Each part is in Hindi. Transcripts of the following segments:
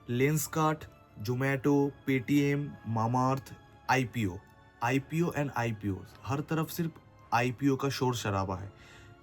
Lenskart, Zomato, Paytm, Mamaearth, IPO, IPO and IPO, हर तरफ सिर्फ आईपीओ का शोर शराबा है।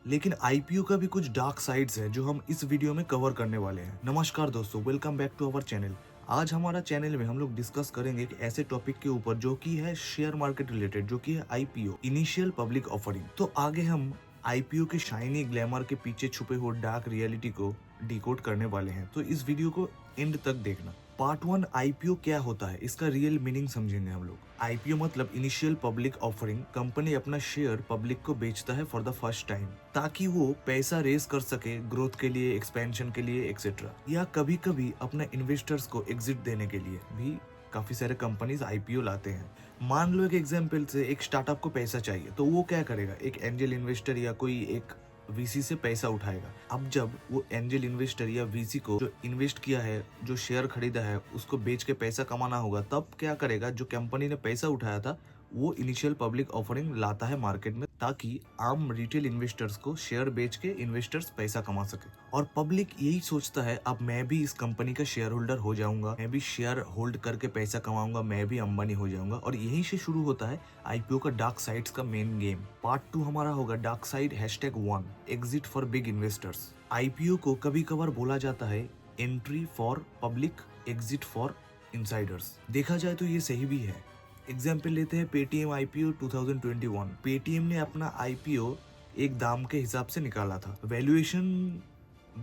लेकिन आईपीओ का भी कुछ डार्क साइड्स है जो हम इस वीडियो में कवर करने वाले हैं। नमस्कार दोस्तों, welcome back to our channel. आज हमारा चैनल में हम लोग डिस्कस करेंगे एक ऐसे टॉपिक के ऊपर जो कि है शेयर मार्केट रिलेटेड, जो कि है आईपीओ, इनिशियल पब्लिक ऑफरिंग। तो आगे हम आईपीओ के शाइनी ग्लैमर के पीछे छुपे हुए डार्क रियलिटी को डिकोड करने वाले हैं। तो इस वीडियो को एंड तक देखना। पार्ट 1, आईपीओ क्या होता है, इसका रियल मीनिंग समझेंगे हम लोग। आईपीओ मतलब इनिशियल पब्लिक ऑफरिंग। कंपनी अपना शेयर पब्लिक को बेचता है फॉर द फर्स्ट टाइम ताकि वो पैसा रेज कर सके ग्रोथ के लिए, एक्सपेंशन के लिए, एक्सेट्रा। या कभी कभी अपने इन्वेस्टर्स को एग्जिट देने के लिए भी काफी सारे कंपनीज आईपीओ लाते हैं। मान लो एक एग्जाम्पल से एक स्टार्टअप को पैसा चाहिए, तो वो क्या करेगा, एक एंजल इन्वेस्टर या कोई एक वीसी से पैसा उठाएगा। अब जब वो एंजल इन्वेस्टर या वीसी को जो इन्वेस्ट किया है, जो शेयर खरीदा है, उसको बेच के पैसा कमाना होगा, तब क्या करेगा, जो कंपनी ने पैसा उठाया था वो इनिशियल पब्लिक ऑफरिंग लाता है मार्केट में ताकि आम रिटेल इन्वेस्टर्स को शेयर बेच के इन्वेस्टर्स पैसा कमा सके। और पब्लिक यही सोचता है, अब मैं भी इस कंपनी का शेयर होल्डर हो जाऊंगा, मैं भी शेयर होल्ड करके पैसा कमाऊंगा, मैं भी अंबानी हो जाऊंगा। और यहीं से शुरू होता है आईपीओ का डार्क साइड्स का मेन गेम। पार्ट 2 हमारा होगा dark side #1, exit for big investors. IPO को कभी कभार बोला जाता है entry for public, exit for Insiders. देखा जाए तो ये सही भी है। एग्जाम्पल लेते हैं पेटीएम आईपीओ 2021। पेटीएम ने अपना आईपीओ एक दाम के हिसाब से निकाला था, वैल्यूएशन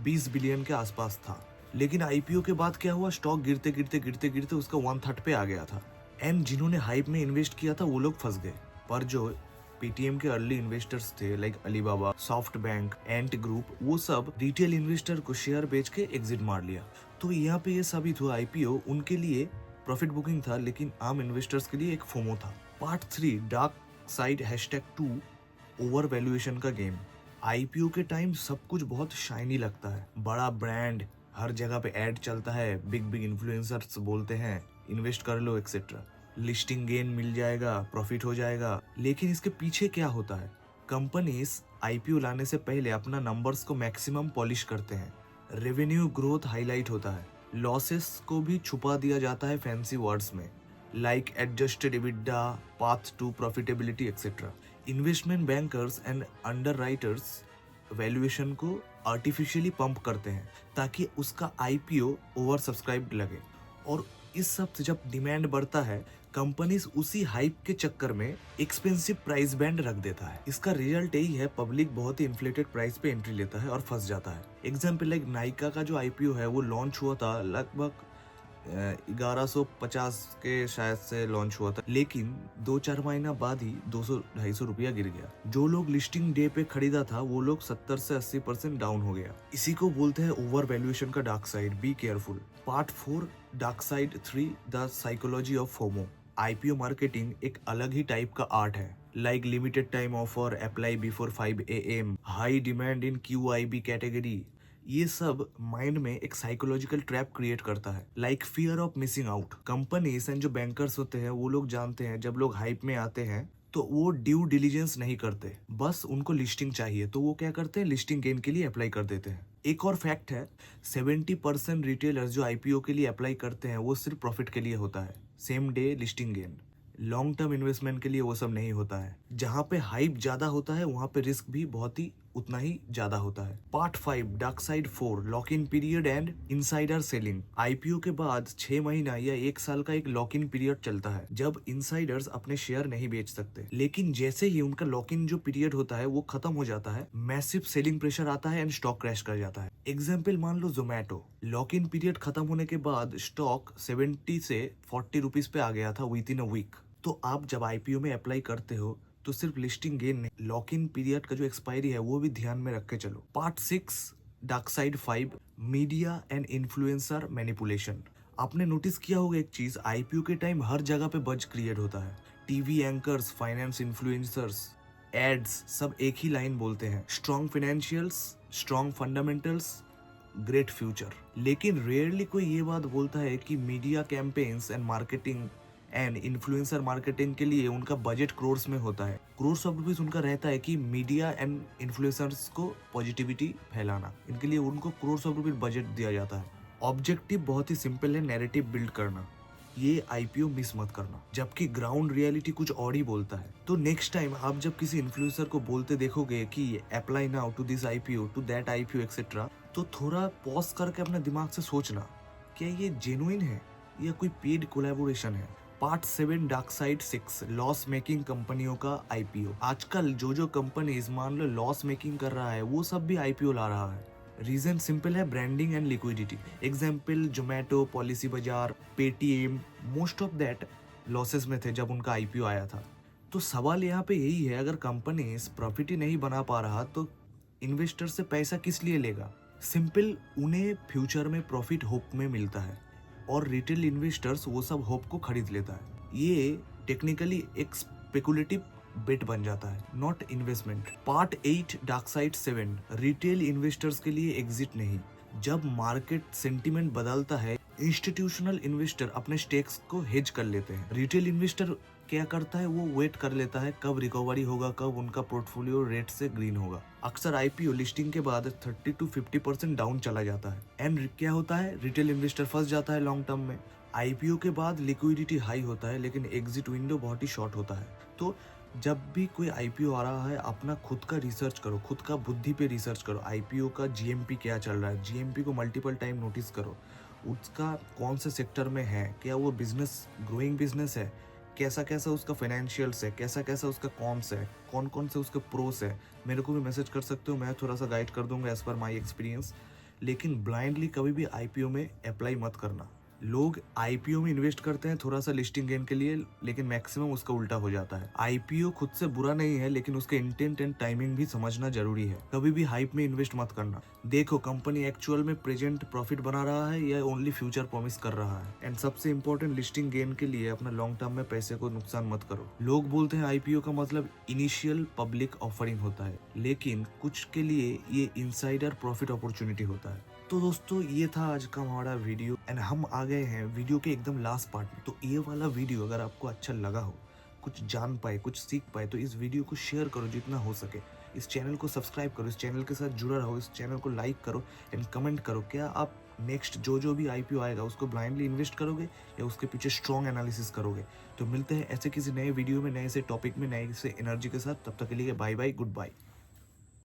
20 बिलियन के आसपास था। लेकिन आईपीओ के बाद क्या हुआ, स्टॉक गिरते गिरते गिरते गिरते उसका 1/3 पे आ गया था। एंड जिन्होंने हाइप में इन्वेस्ट किया था वो लोग फंस गए। पर जो पेटीएम के अर्ली इन्वेस्टर्स थे like Alibaba, soft bank, Ant group, वो सब रिटेल इन्वेस्टर को शेयर बेच के एग्जिट मार लिया। तो यहाँ पे ये साबित हुआ आईपीओ उनके लिए प्रॉफिट बुकिंग था, लेकिन आम इन्वेस्टर्स के लिए एक फोमो था। Part 3, dark side #2, over valuation का गेम। आईपीओ के टाइम सब कुछ बहुत शाइनी लगता है, बड़ा ब्रांड, हर जगह पे ऐड चलता है, बिग बिग इन्फ्लुएंसर्स बोलते हैं इन्वेस्ट कर लो, एक्सेट्रा, लिस्टिंग गेन मिल जाएगा, प्रॉफिट हो जाएगा। लेकिन इसके पीछे क्या होता है, कंपनीज आईपीओ लाने से पहले अपना नंबर्स को मैक्सिमम पॉलिश करते हैं, रेवेन्यू ग्रोथ हाईलाइट होता है, लॉसेस को भी छुपा दिया जाता है फैंसी वर्ड्स में, like adjusted EBITDA, path to profitability, etcetera. Investment bankers and underwriters valuation को आर्टिफिशियली पंप करते हैं ताकि उसका आईपीओ ओवर सब्सक्राइब्ड लगे। और इस सब से जब डिमांड बढ़ता है, कंपनीज उसी हाइप के चक्कर में एक्सपेंसिव प्राइस बैंड रख देता है। इसका रिजल्ट यही है, पब्लिक बहुत ही इन्फ्लेटेड प्राइस पे एंट्री लेता है और फंस जाता है। एग्जाम्पल लाइक नाइका का जो आईपीओ है वो लॉन्च हुआ था लगभग 1150 के शायद से लॉन्च हुआ था, लेकिन 2-4 महीना बाद ही 200-250 रुपया गिर गया। जो लोग लिस्टिंग डे पे खरीदा था वो लोग 70 से 80% डाउन हो गया। इसी को बोलते हैं ओवर वैल्यूएशन का dark side, be careful. Part 4, dark side 3, the psychology of FOMO. IPO marketing एक अलग ही टाइप का आर्ट है, like limited time offer, apply before 5 AM, high demand in QIB category. ये सब माइंड में एक साइकोलॉजिकल ट्रैप क्रिएट करता है, like fear of missing out. Companies and जो बैंकर्स होते हैं वो लोग जानते हैं जब लोग हाइप में आते हैं तो वो ड्यू डिलीजेंस नहीं करते, बस उनको लिस्टिंग चाहिए, तो वो क्या करते हैं, लिस्टिंग गेन के लिए अप्लाई कर देते हैं। एक और फैक्ट है, 70% रिटेलर्स जो आईपीओ के लिए अप्लाई करते हैं वो सिर्फ प्रॉफिट के लिए होता है, same day listing gain. Long term investment के लिए वो सब नहीं होता है। जहाँ पे हाइप ज्यादा होता है वहाँ पे रिस्क भी बहुत ही उतना ही ज्यादा होता है। Part 5, dark side 4, lock in period and insider selling. IPO के बाद 6 महीना या 1 साल का एक लॉक इन पीरियड चलता है जब इनसाइडर्स अपने शेयर नहीं बेच सकते। लेकिन जैसे ही उनका लॉक इन जो पीरियड होता है वो खत्म हो जाता है, मैसिव सेलिंग प्रेशर आता है एंड स्टॉक क्रैश कर जाता है। एग्जाम्पल मान लो जोमेटो, लॉक इन पीरियड खत्म होने के बाद स्टॉक 70 से 40 रुपीज पे आ गया था विद इन अ वीक। तो आप जब आईपीओ में अप्लाई करते हो तो सिर्फ लिस्टिंग गेन नहीं, लॉक इन पीरियड का जो एक्सपायरी है वो भी ध्यान में रख के चलो। Part 6, dark side 5, media and influencer manipulation. आपने नोटिस किया होगा एक चीज, आईपीओ के टाइम हर जगह पे बज क्रिएट होता है। TV anchors, finance influencers, ads, सब एक ही लाइन बोलते हैं, strong financials, strong fundamentals, great future. लेकिन रेयरली कोई ये बात बोलता है कि media campaigns and marketing and influencer marketing के लिए उनका बजट करोर्स में होता है। करोर्स ऑफ रुपीज उनका रहता है कि मीडिया एंड इन्फ्लुएंसर्स को पॉजिटिविटी फैलाना, इनके लिए उनको करोर्स ऑफ रुपीज बजट दिया जाता है। ऑब्जेक्टिव बहुत ही सिंपल है, नैरेटिव बिल्ड करना। ये आईपीओ मिस मत करना, जबकि ग्राउंड रियलिटी कुछ और ही बोलता है। तो नेक्स्ट टाइम आप जब किसी इन्फ्लुएंसर को बोलते देखोगे कि apply now to this IPO, to that IPO etcetera, तो थोड़ा पॉज करके अपने दिमाग से सोचना, क्या ये जेन्युइन है या कोई पेड कोलैबोरेशन है। Part 7 dark side 6 loss making कंपनियों का आईपीओ। आजकल जो कंपनीज मान लो लॉस मेकिंग कर रहा है, वो सब भी आईपीओ ला रहा है। रीजन सिंपल है, branding and liquidity. Example Zomato, Policybazaar, Paytm, most of that losses में थे जब उनका आईपीओ आया था। तो सवाल यहाँ पे यही है, अगर कंपनी प्रॉफिट ही नहीं बना पा रहा तो इन्वेस्टर से पैसा किस लिए लेगा। सिंपल, उन्हें फ्यूचर में प्रॉफिट होप में मिलता है और रिटेल इन्वेस्टर्स वो सब होप को खरीद लेता है। ये टेक्निकली एक स्पेकुलेटिव बेट बन जाता है, not investment. Part 8 dark side 7 retail investors के लिए एग्जिट नहीं। जब मार्केट सेंटीमेंट बदलता है, इंस्टीट्यूशनल इन्वेस्टर अपने स्टेक्स को हेज कर लेते हैं। रिटेल इन्वेस्टर क्या करता है, वो वेट कर लेता है कब रिकवरी होगा, कब उनका पोर्टफोलियो रेट से ग्रीन होगा। अक्सर आईपीओ लिस्टिंग के बाद 30 to 50% डाउन चला जाता है एंड क्या होता है, रिटेल इन्वेस्टर फंस जाता है लॉन्ग टर्म में। आईपीओ के बाद लिक्विडिटी हाई होता है लेकिन एग्जिट विंडो बहुत ही शॉर्ट होता है। तो जब भी कोई आईपीओ आ रहा है, अपना खुद का रिसर्च करो, खुद का बुद्धि पे रिसर्च करो। आईपीओ का जीएमपी क्या चल रहा है, जीएमपी को मल्टीपल टाइम नोटिस करो। उसका कौन से सेक्टर में है, क्या वो बिजनेस ग्रोइंग बिजनेस है, कैसा कैसा उसका फाइनेंशियल्स है, कैसा कैसा उसका कॉन्स है, कौन कौन से उसके प्रोस है। मेरे को भी मैसेज कर सकते हो, मैं थोड़ा सा गाइड कर दूंगा एज पर माई एक्सपीरियंस। लेकिन ब्लाइंडली कभी भी आईपीओ में अप्लाई मत करना। लोग आईपीओ में इन्वेस्ट करते हैं थोड़ा सा लिस्टिंग गेन के लिए, लेकिन मैक्सिमम उसका उल्टा हो जाता है। आईपीओ खुद से बुरा नहीं है, लेकिन उसके इंटेंट एंड टाइमिंग भी समझना जरूरी है। कभी भी हाइप में इन्वेस्ट मत करना। देखो कंपनी एक्चुअल में प्रेजेंट प्रॉफिट बना रहा है या ओनली फ्यूचर प्रॉमिस कर रहा है। एंड सबसे इंपॉर्टेंट, लिस्टिंग गेन के लिए अपना लॉन्ग टर्म में पैसे को नुकसान मत करो। लोग बोलते हैं आईपीओ का मतलब इनिशियल पब्लिक ऑफरिंग होता है, लेकिन कुछ के लिए ये इनसाइडर प्रॉफिट अपॉर्चुनिटी होता है। तो दोस्तों, ये था आज का हमारा वीडियो एंड हम आ गए हैं वीडियो के एकदम लास्ट पार्ट में। तो ये वाला वीडियो अगर आपको अच्छा लगा हो, कुछ जान पाए, कुछ सीख पाए, तो इस वीडियो को शेयर करो जितना हो सके। इस चैनल को सब्सक्राइब करो, इस चैनल के साथ जुड़ा रहो, इस चैनल को लाइक करो एंड कमेंट करो। क्या आप नेक्स्ट जो भी आईपीओ आएगा उसको ब्लाइंडली इन्वेस्ट करोगे या उसके पीछे स्ट्रॉन्ग एनालिसिस करोगे। तो मिलते हैं ऐसे किसी नए वीडियो में, नए से टॉपिक में, नए से एनर्जी के साथ। तब तक के लिए बाय बाय, गुड बाय।